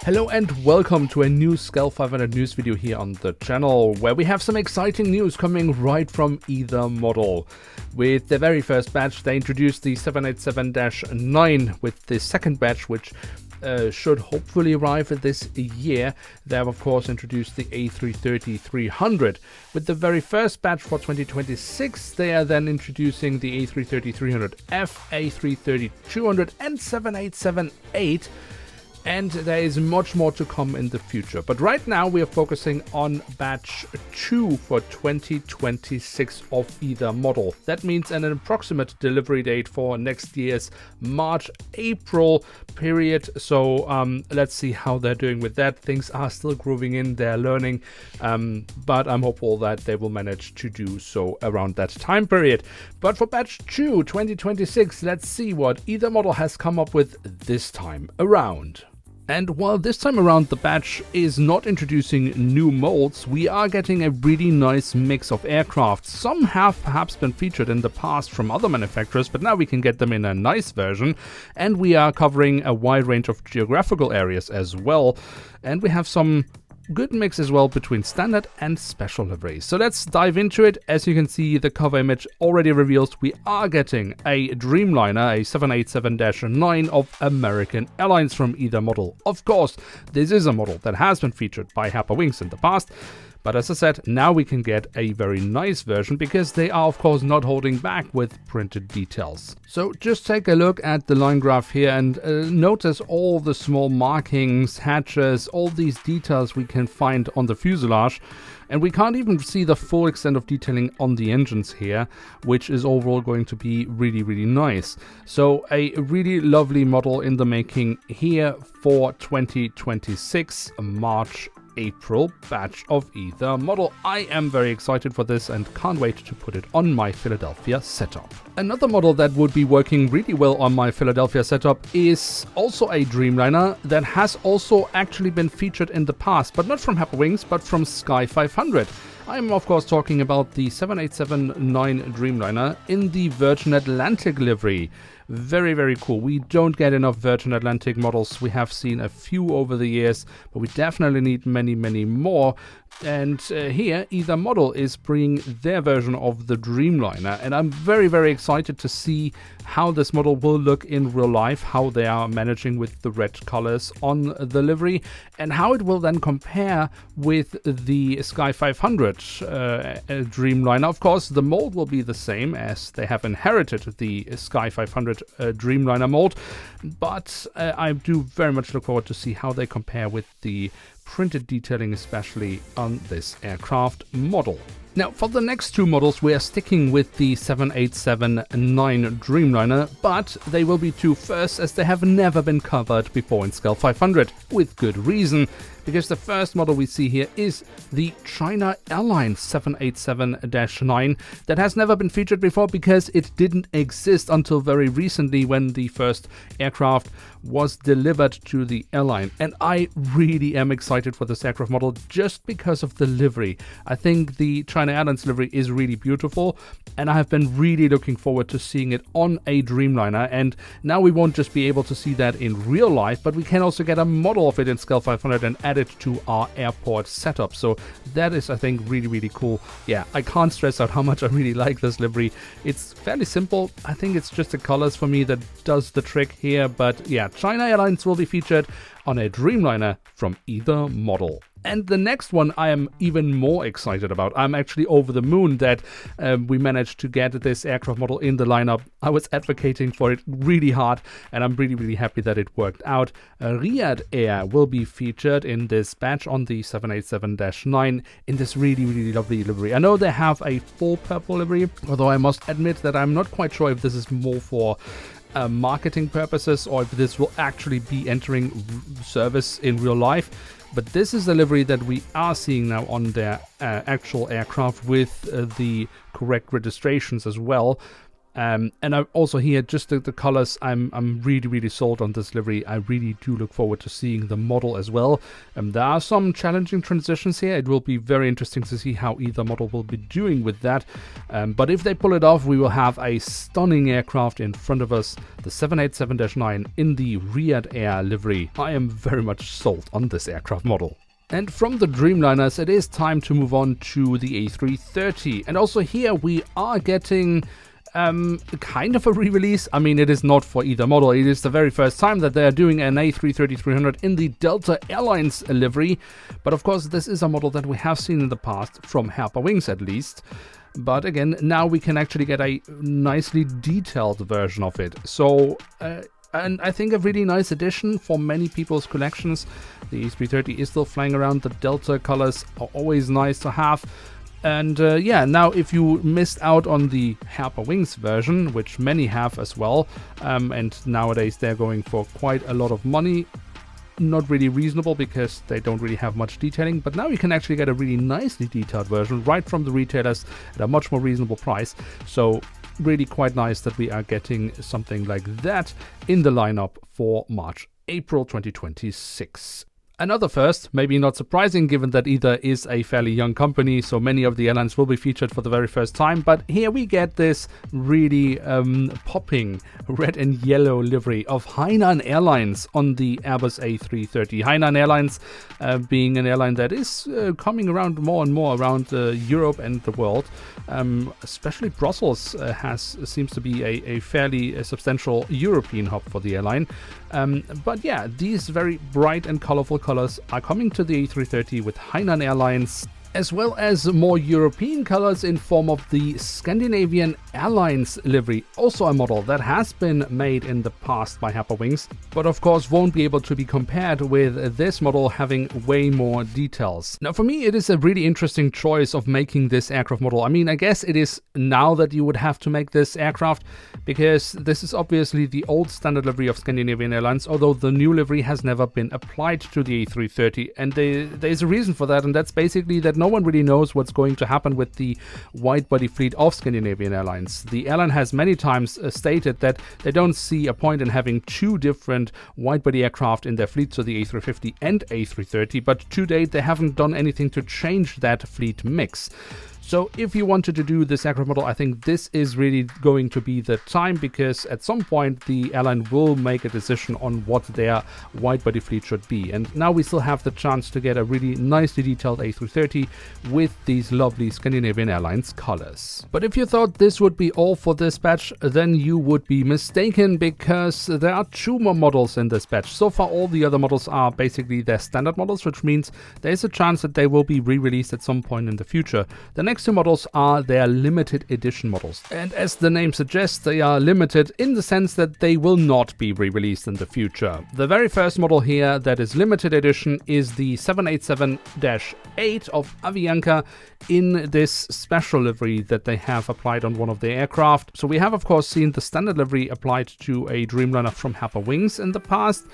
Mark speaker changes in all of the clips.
Speaker 1: Hello and welcome to a new Scale 500 news video here on the channel, where we have some exciting news coming right from Aether Model. With the very first batch, they introduced the 787-9 with the second batch, which should hopefully arrive this year. They have of course introduced the A330-300. With the very first batch for 2026, they are then introducing the A330-300F, A330-200 and 787-8. And there is much more to come in the future. But right now we are focusing on batch 2 for 2026 of Aether Model. That means an approximate delivery date for next year's March-April period. So let's see how they're doing with that. Things are still grooving in, they're learning, but I'm hopeful that they will manage to do so around that time period. But for batch 2, 2026, let's see what Aether Model has come up with this time around. And while this time around the batch is not introducing new molds, we are getting a really nice mix of aircraft. Some have perhaps been featured in the past from other manufacturers, but now we can get them in a nice version. And we are covering a wide range of geographical areas as well. And we have some good mix as well between standard and special liveries. So let's dive into it. As you can see, the cover image already reveals we are getting a Dreamliner, a 787-9 of American Airlines from Aether Model. Of course, this is a model that has been featured by Wings in the past. But as I said, now we can get a very nice version because they are of course not holding back with printed details. So just take a look at the line graph here and notice all the small markings, hatches, all these details we can find on the fuselage. And we can't even see the full extent of detailing on the engines here, which is overall going to be really, really nice. So a really lovely model in the making here for 2026 March-April batch of Aether Model. I am very excited for this and can't wait to put it on my Philadelphia setup. Another model that would be working really well on my Philadelphia setup is also a Dreamliner that has also actually been featured in the past, but not from Wings, but from Sky 500. I am of course talking about the 787-9 Dreamliner in the Virgin Atlantic livery. Very, very cool. We don't get enough Virgin Atlantic models. We have seen a few over the years, but we definitely need many, many more. And here, Aether Model is bringing their version of the Dreamliner. And I'm very, very excited to see how this model will look in real life, how they are managing with the red colors on the livery, and how it will then compare with the Sky 500 Dreamliner. Of course, the mold will be the same as they have inherited the Sky 500 Dreamliner mold, but I do very much look forward to see how they compare with the printed detailing, especially on this aircraft model. Now, for the next two models, we are sticking with the 787-9 Dreamliner, but they will be two firsts as they have never been covered before in Scale 500, with good reason, because the first model we see here is the China Airlines 787-9 that has never been featured before because it didn't exist until very recently when the first aircraft was delivered to the airline. And I really am excited for this aircraft model just because of the livery. I think the China Airlines livery is really beautiful, and I have been really looking forward to seeing it on a Dreamliner. And now we won't just be able to see that in real life, but we can also get a model of it in Scale 500 and add it to our airport setup. So that is, I think, really, really cool. Yeah, I can't stress out how much I really like this livery. It's fairly simple. I think it's just the colors for me that does the trick here. But yeah, China Airlines will be featured on a Dreamliner from Aether Model. And the next one I am even more excited about. I'm actually over the moon that we managed to get this aircraft model in the lineup. I was advocating for it really hard, and I'm really, really happy that it worked out. Riyadh Air will be featured in this batch on the 787-9 in this really, really lovely livery. I know they have a full purple livery, although I must admit that I'm not quite sure if this is more for marketing purposes or if this will actually be entering service in real life. But this is the livery that we are seeing now on their actual aircraft with the correct registrations as well. And I also here, just the colors, I'm really sold on this livery. I really do look forward to seeing the model as well. There are some challenging transitions here. It will be very interesting to see how Aether Model will be doing with that. But if they pull it off, we will have a stunning aircraft in front of us, the 787-9 in the Riyadh Air livery. I am very much sold on this aircraft model. And from the Dreamliners, it is time to move on to the A330. And also here we are getting kind of a re-release. I mean, it is not for Aether Model. It is the very first time that they are doing an A330-300 in the Delta Airlines livery. But of course, this is a model that we have seen in the past, from Airbus Wings at least. But again, now we can actually get a nicely detailed version of it. So, and I think a really nice addition for many people's collections. The A330 is still flying around. The Delta colors are always nice to have. And yeah, now if you missed out on the Airbus Wings version, which many have as well, and nowadays they're going for quite a lot of money, not really reasonable because they don't really have much detailing, but now you can actually get a really nicely detailed version right from the retailers at a much more reasonable price. So really quite nice that we are getting something like that in the lineup for March-April 2026. Another first, maybe not surprising given that Aether is a fairly young company, so many of the airlines will be featured for the very first time, but here we get this really popping red and yellow livery of Hainan Airlines on the Airbus A330. Hainan Airlines being an airline that is coming around more and more around Europe and the world, especially Brussels seems to be a fairly substantial European hub for the airline. But yeah, these very bright and colorful colors are coming to the A330 with Hainan Airlines, as well as more European colors in form of the Scandinavian Airlines livery, also a model that has been made in the past by Airbus Wings, but of course won't be able to be compared with this model having way more details. Now for me, it is a really interesting choice of making this aircraft model. I mean, I guess it is now that you would have to make this aircraft, because this is obviously the old standard livery of Scandinavian Airlines, although the new livery has never been applied to the A330, and there's a reason for that, and that's basically that no one really knows what's going to happen with the wide-body fleet of Scandinavian Airlines. The airline has many times stated that they don't see a point in having two different wide-body aircraft in their fleet, so the A350 and A330, but to date they haven't done anything to change that fleet mix. So if you wanted to do this aircraft model, I think this is really going to be the time, because at some point the airline will make a decision on what their wide-body fleet should be. And now we still have the chance to get a really nicely detailed A330 with these lovely Scandinavian Airlines colors. But if you thought this would be all for this batch, then you would be mistaken, because there are two more models in this batch. So far all the other models are basically their standard models, which means there's a chance that they will be re-released at some point in the future. The next two models are their limited edition models, and as the name suggests, they are limited in the sense that they will not be re-released in the future. The very first model here that is limited edition is the 787-8 of Avianca in this special livery that they have applied on one of their aircraft. So we have of course seen the standard livery applied to a Dreamliner from Airbus Wings in the past.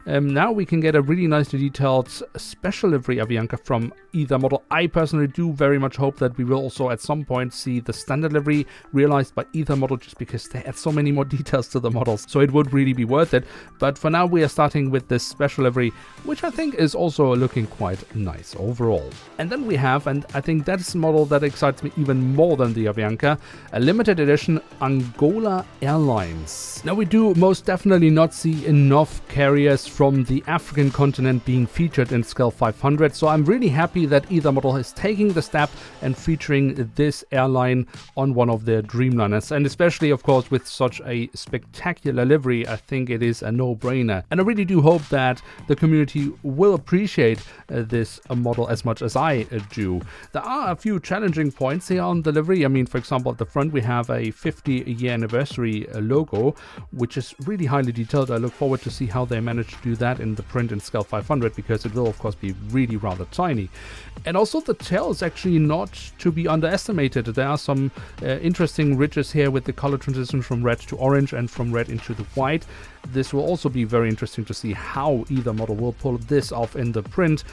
Speaker 1: Now we can get a really nicely detailed special livery Avianca from Aether Model. I personally do very much hope that we will also at some point see the standard livery realized by Aether Model, just because they add so many more details to the models, so it would really be worth it. But for now we are starting with this special livery, which I think is also looking quite nice overall. And then we have, and I think that's the model that excites me even more than the Avianca, a limited edition Angola Airlines. Now we do most definitely not see enough carriers from the African continent being featured in Scale 500, so I'm really happy that Aether Model is taking the step and featuring this airline on one of their Dreamliners, and especially of course with such a spectacular livery, I think it is a no-brainer, and I really do hope that the community will appreciate this model as much as I do. There are a few challenging points here on the livery. I mean, for example, at the front we have a 50-year anniversary logo, which is really highly detailed. I look forward to see how they manage to do that in the print in Scale 500, because it will of course be really rather tiny. And also the tail is actually not to be underestimated. There are some interesting ridges here with the color transition from red to orange and from red into the white. This will also be very interesting to see how Aether Model will pull this off in the print.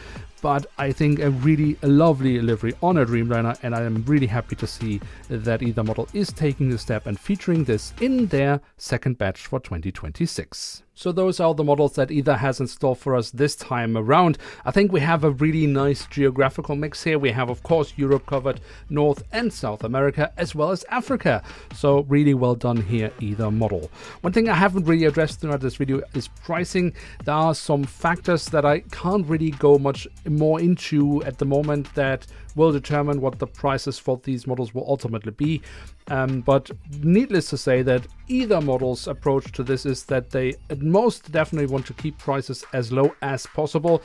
Speaker 1: but I think a really lovely livery on a Dreamliner, and I am really happy to see that Aether Model is taking the step and featuring this in their second batch for 2026. So those are the models that Aether has in store for us this time around. I think we have a really nice geographical mix here. We have, of course, Europe covered, North and South America, as well as Africa. So really well done here, Aether Model. One thing I haven't really addressed throughout this video is pricing. There are some factors that I can't really go much more into at the moment that will determine what the prices for these models will ultimately be. But needless to say that Aether Model's approach to this is that they most definitely want to keep prices as low as possible.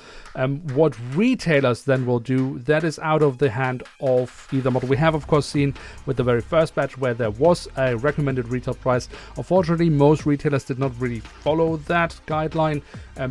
Speaker 1: What retailers then will do, that is out of the hand of Aether Model. We have, of course, seen with the very first batch where there was a recommended retail price. Unfortunately, most retailers did not really follow that guideline,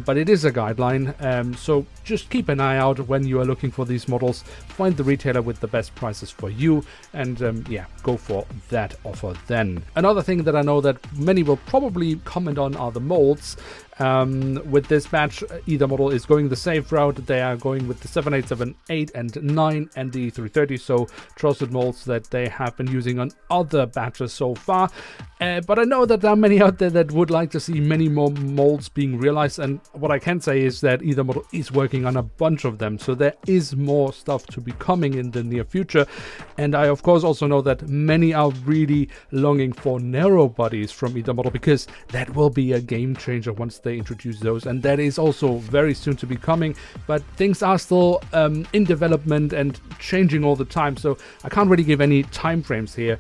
Speaker 1: but it is a guideline. So just keep an eye out when you are looking for these models. Find the retailer with the best prices for you, and yeah, go for that offer then. Another thing that I know that many will probably comment on are the molds. With this batch, Aether Model is going the safe route. They are going with the 787, 8 and 9 and the A330, so trusted molds that they have been using on other batches so far. But I know that there are many out there that would like to see many more molds being realized, and what I can say is that Aether Model is working on a bunch of them, so there is more stuff to be coming in the near future. And I of course also know that many are really longing for narrow bodies from Aether Model, because that will be a game changer once they introduce those, and that is also very soon to be coming. But things are still in development and changing all the time, so I can't really give any time frames here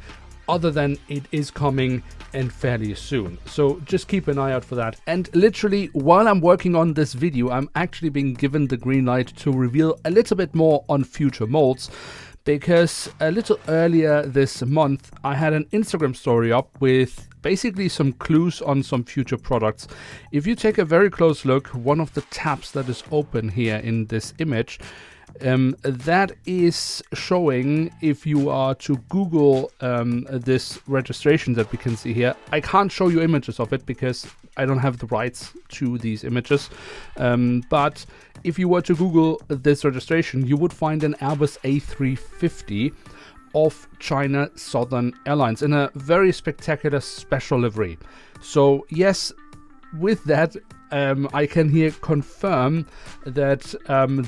Speaker 1: other than it is coming and fairly soon. So just keep an eye out for that. And literally while I'm working on this video, I'm actually being given the green light to reveal a little bit more on future molds, because a little earlier this month I had an Instagram story up with basically some clues on some future products. If you take a very close look, one of the tabs that is open here in this image, that is showing, if you are to Google this registration that we can see here. I can't show you images of it because I don't have the rights to these images, but if you were to Google this registration, you would find an Airbus A330 of China Southern Airlines in a very spectacular special livery. So yes, with that, I can here confirm that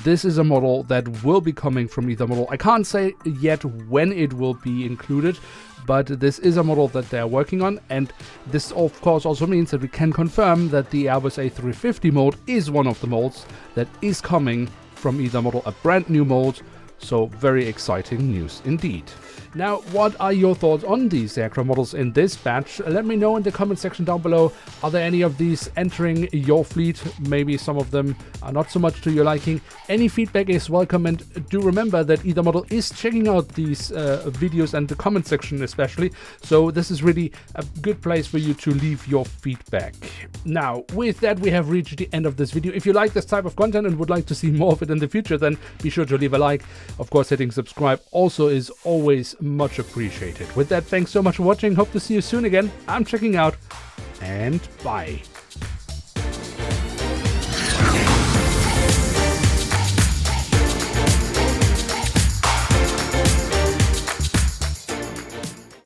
Speaker 1: this is a model that will be coming from Aether Model. I can't say yet when it will be included, but this is a model that they're working on, and this of course also means that we can confirm that the Airbus A350 mold is one of the molds that is coming from Aether Model, a brand new mold. So very exciting news indeed. Now, what are your thoughts on these aircraft models in this batch? Let me know in the comment section down below. Are there any of these entering your fleet? Maybe some of them are not so much to your liking. Any feedback is welcome, and do remember that Aether Model is checking out these videos and the comment section especially. So this is really a good place for you to leave your feedback. Now, with that, we have reached the end of this video. If you like this type of content and would like to see more of it in the future, then be sure to leave a like. Of course, hitting subscribe also is always much appreciated. With that, thanks so much for watching. Hope to see you soon again. I'm checking out, and bye.